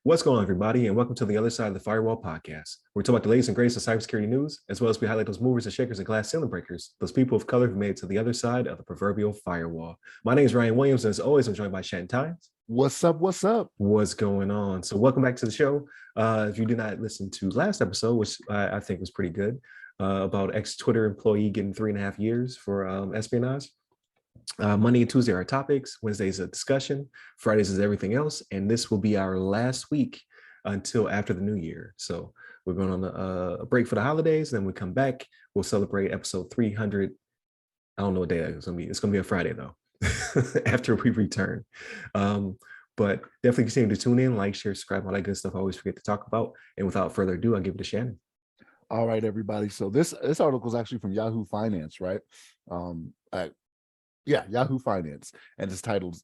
What's going on, everybody, and welcome to the other side of the Firewall podcast. We talk about the latest and greatest of cybersecurity news, as well as we highlight those movers and shakers and glass ceiling breakers, those people of color who made it to the other side of the proverbial firewall. My name is Ryan Williams, and as always, I'm joined by Shannon Tynes. What's up? What's up? What's going on? So welcome back to the show. If you did not listen to last episode, which I think was pretty good, about ex-Twitter employee getting 3.5 years for espionage. Monday and Tuesday are our topics. Wednesdays a discussion. Fridays is everything else. And this will be our last week until after the new year. So we're going on a break for the holidays. Then we come back. We'll celebrate episode 300. I don't know what day it's going to be. It's going to be a Friday, though, after we return. But definitely continue to tune in, like, share, subscribe, all that good stuff I always forget to talk about. And without further ado, I'll give it to Shannon. All right, everybody. So this article is actually from Yahoo Finance, right? Yahoo Finance, and it's titled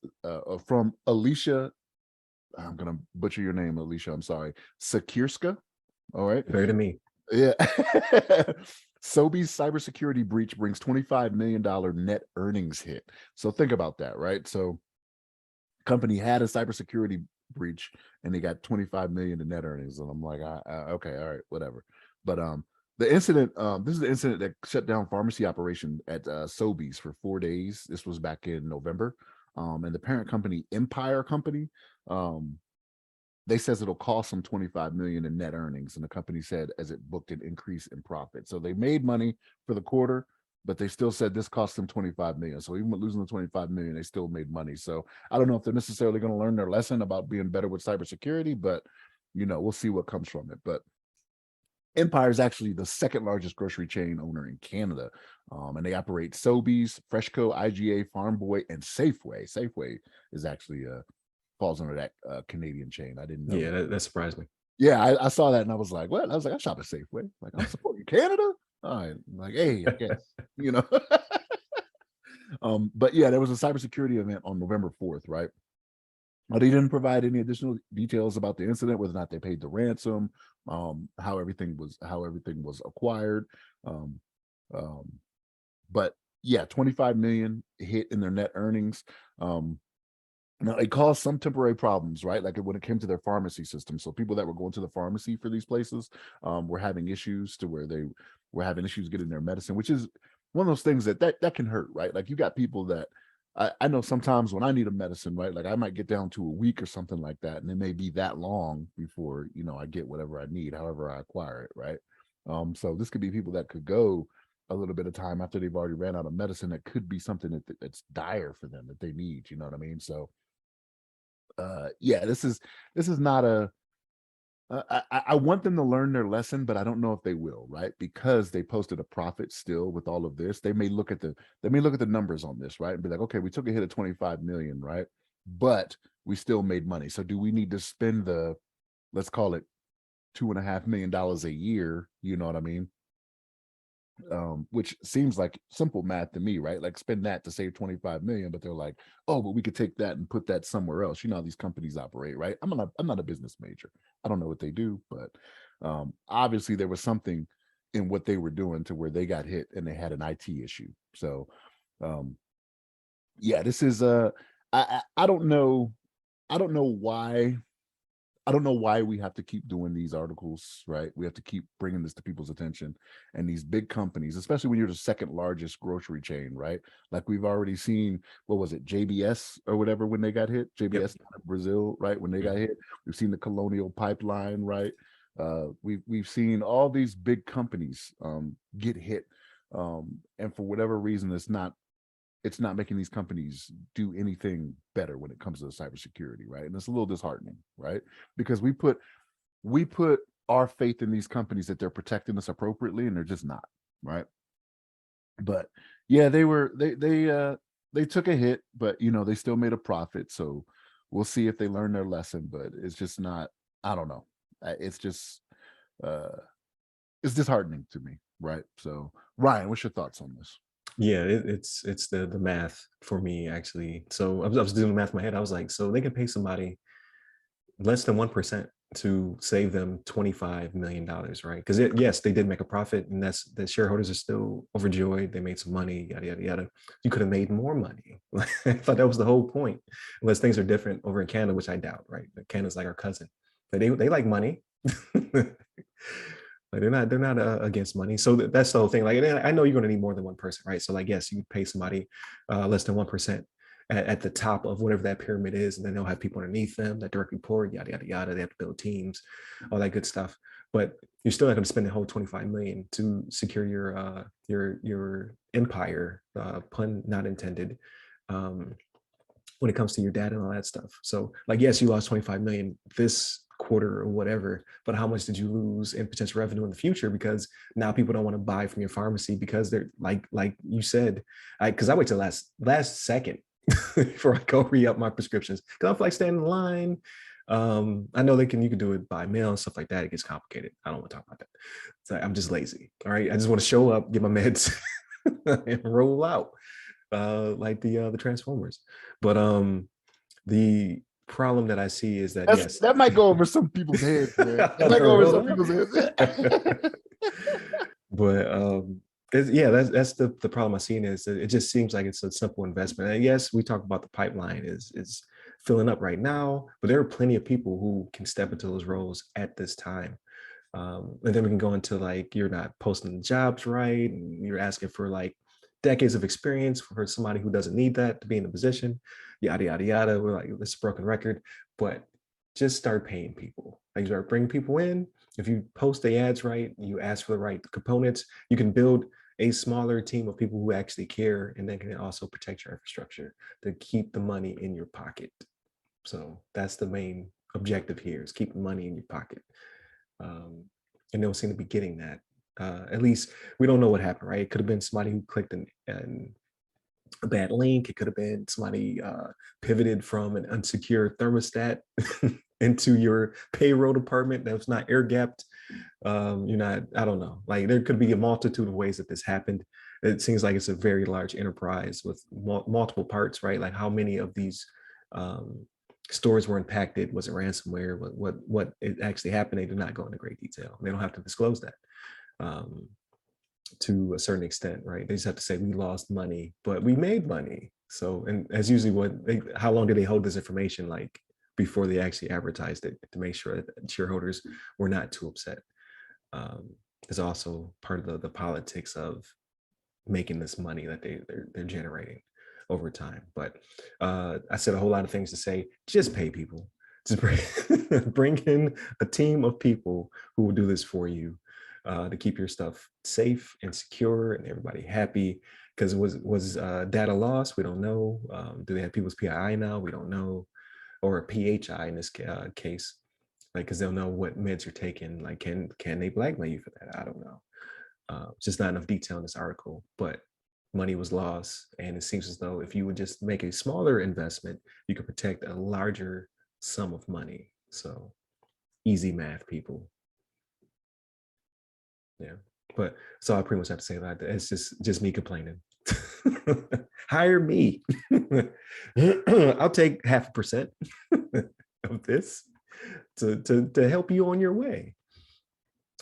from Alicia. I'm gonna butcher your name, Alicia. I'm sorry, Sakirska. All right, very to me. Yeah. Sobeys cybersecurity breach brings $25 million net earnings hit. So think about that, right? So, company had a cybersecurity breach, and they got 25 million in net earnings, and I'm like, okay, all right, whatever. But the incident, this is the incident that shut down pharmacy operation at Sobeys for 4 days. This was back in November. And the parent company, Empire Company, they says it'll cost them 25 million in net earnings. And the company said as it booked an increase in profit. So they made money for the quarter, but they still said this cost them 25 million. So even with losing the 25 million, they still made money. So I don't know if they're necessarily going to learn their lesson about being better with cybersecurity, but we'll see what comes from it. But Empire is actually the second largest grocery chain owner in Canada, and they operate Sobeys, Freshco, IGA, Farm Boy, and Safeway. Safeway is actually falls under that Canadian chain. I didn't know. Yeah, that surprised me. Yeah, I saw that and I was like, what? I was like, I shop at Safeway. Like, I'm supporting Canada. All right, like, hey, I guess but yeah, there was a cybersecurity event on November 4th, right? But he didn't provide any additional details about the incident, whether or not they paid the ransom, how everything was acquired. But yeah, 25 million hit in their net earnings. Now it caused some temporary problems, right? Like when it came to their pharmacy system. So people that were going to the pharmacy for these places were having issues to where they were having issues getting their medicine, which is one of those things that can hurt, right? Like you got people that I know sometimes when I need a medicine, right? Like I might get down to a week or something like that. And it may be that long before, I get whatever I need, however I acquire it, right? So this could be people that could go a little bit of time after they've already ran out of medicine. That could be something that's dire for them that they need, you know what I mean? So, this is not a, I want them to learn their lesson, but I don't know if they will, right? Because they posted a profit still with all of this. They may look at the numbers on this, right? And be like, okay, we took a hit of 25 million, right? But we still made money. So do we need to spend let's call it $2.5 million a year? You know what I mean? Which seems like simple math to me, right? Like spend that to save 25 million, but they're like, oh, but we could take that and put that somewhere else. You know how these companies operate, right? I'm not a business major. I don't know what they do, but obviously there was something in what they were doing to where they got hit and they had an IT issue. So this is I don't know why. I don't know why we have to keep doing these articles, right? We have to keep bringing this to people's attention, and these big companies, especially when you're the second largest grocery chain, right? Like we've already seen, what was it, JBS or whatever when they got hit? JBS out of Brazil, right? When they got hit, we've seen the Colonial Pipeline, right? We've seen all these big companies get hit, and for whatever reason, it's not making these companies do anything better when it comes to cybersecurity, right? And it's a little disheartening, right? Because we put our faith in these companies that they're protecting us appropriately, and they're just not, right? But yeah, they took a hit, but they still made a profit. So we'll see if they learn their lesson. But it's just not. I don't know. It's just it's disheartening to me, right? So Ryan, what's your thoughts on this? Yeah, it's the math for me, actually. So I was doing the math in my head. I was like, so they can pay somebody less than 1% to save them $25 million, right? Because yes, they did make a profit, and that's the shareholders are still overjoyed. They made some money, yada yada yada. You could have made more money. I thought that was the whole point, unless things are different over in Canada, which I doubt, right? Canada's like our cousin, but they like money. Like they're not against money. So that's the whole thing. Like I know you're going to need more than one person, right? So like yes, you pay somebody less than 1% at the top of whatever that pyramid is, and then they'll have people underneath them that direct report, yada yada yada. They have to build teams, all that good stuff. But you're still not going to spend the whole 25 million to secure your empire, pun not intended. When it comes to your data and all that stuff. So like, yes, you lost 25 million this quarter or whatever, but how much did you lose in potential revenue in the future? Because now people don't want to buy from your pharmacy because they're like you said, because I wait till last second before I go re-up my prescriptions because I don't feel like standing in line. I know you can do it by mail and stuff like that. It gets complicated. I don't want to talk about that. So I'm just lazy. All right. I just want to show up, get my meds and roll out like the Transformers. But the problem that I see is that yes, that might go over some people's heads, man. That might go over some people's heads. But yeah, that's the problem I seen is it just seems like it's a simple investment. And yes, we talk about the pipeline is filling up right now, but there are plenty of people who can step into those roles at this time. And then we can go into like you're not posting the jobs right, and you're asking for like decades of experience for somebody who doesn't need that to be in a position, yada yada yada. We're like, this is a broken record, but just start paying people. Like, you start bringing people in. If you post the ads right, you ask for the right components, you can build a smaller team of people who actually care, and then can also protect your infrastructure to keep the money in your pocket. So that's the main objective here, is keep the money in your pocket. And they don't seem to be getting that. At least we don't know what happened, right? It could have been somebody who clicked a bad link. It could have been somebody pivoted from an unsecured thermostat into your payroll department that was not air gapped. You're not, I don't know. Like there could be a multitude of ways that this happened. It seems like it's a very large enterprise with multiple parts, right? Like how many of these stores were impacted? Was it ransomware? What it actually happened? They do not go into great detail. They don't have to disclose that. To a certain extent, right? They just have to say we lost money, but we made money. So, and as usually how long do they hold this information like before they actually advertised it to make sure that shareholders were not too upset? Is also part of the politics of making this money that they're generating over time. But I said a whole lot of things to say, just pay people. Just bring in a team of people who will do this for you. To keep your stuff safe and secure and everybody happy. Because was data lost? We don't know. Do they have people's PII now? We don't know, or a PHI in this case, like because they'll know what meds you're taking. Like, can they blackmail you for that? I don't know. Just not enough detail in this article, but money was lost, and it seems as though if you would just make a smaller investment, you could protect a larger sum of money. So easy math, people. Yeah, but so I pretty much have to say that it's just me complaining. Hire me. I'll take 0.5% of this to help you on your way.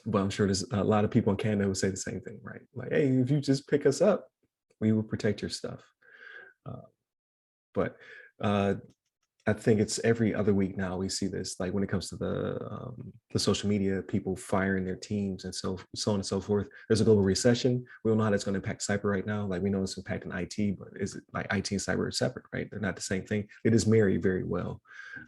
But I'm sure there's a lot of people in Canada who say the same thing, right? Like, hey, if you just pick us up, we will protect your stuff. But I think it's every other week now we see this, like when it comes to the social media, people firing their teams and so on and so forth. There's a global recession. We don't know how that's going to impact cyber right now. Like we know it's impacting IT, but is it like IT and cyber are separate, right? They're not the same thing. They just marry very well.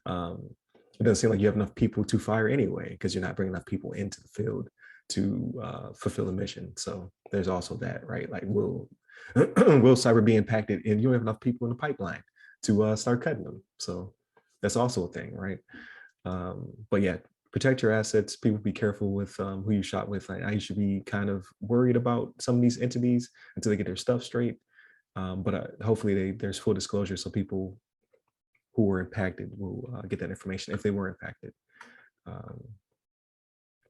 It doesn't seem like you have enough people to fire anyway, because you're not bringing enough people into the field to fulfill the mission. So there's also that, right? Like will cyber be impacted if you don't have enough people in the pipeline to start cutting them? So that's also a thing, right? But yeah, protect your assets. People be careful with who you shop with. I should be kind of worried about some of these entities until they get their stuff straight. But hopefully there's full disclosure so people who were impacted will get that information if they were impacted.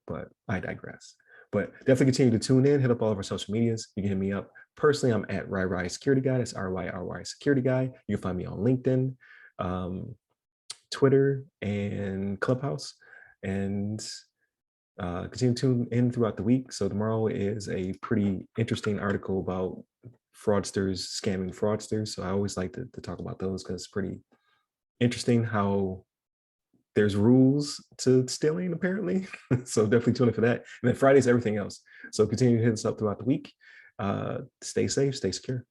But I digress. But definitely continue to tune in, hit up all of our social medias. You can hit me up personally. I'm at RyRy Security Guy. That's RYRY Security Guy. You can find me on LinkedIn, Twitter, and Clubhouse. and continue to tune in throughout the week. So tomorrow is a pretty interesting article about fraudsters scamming fraudsters. So I always like to talk about those because it's pretty interesting how there's rules to stealing apparently. So definitely tune in for that. And then Friday's everything else. So continue to hit us up throughout the week. Stay safe, stay secure.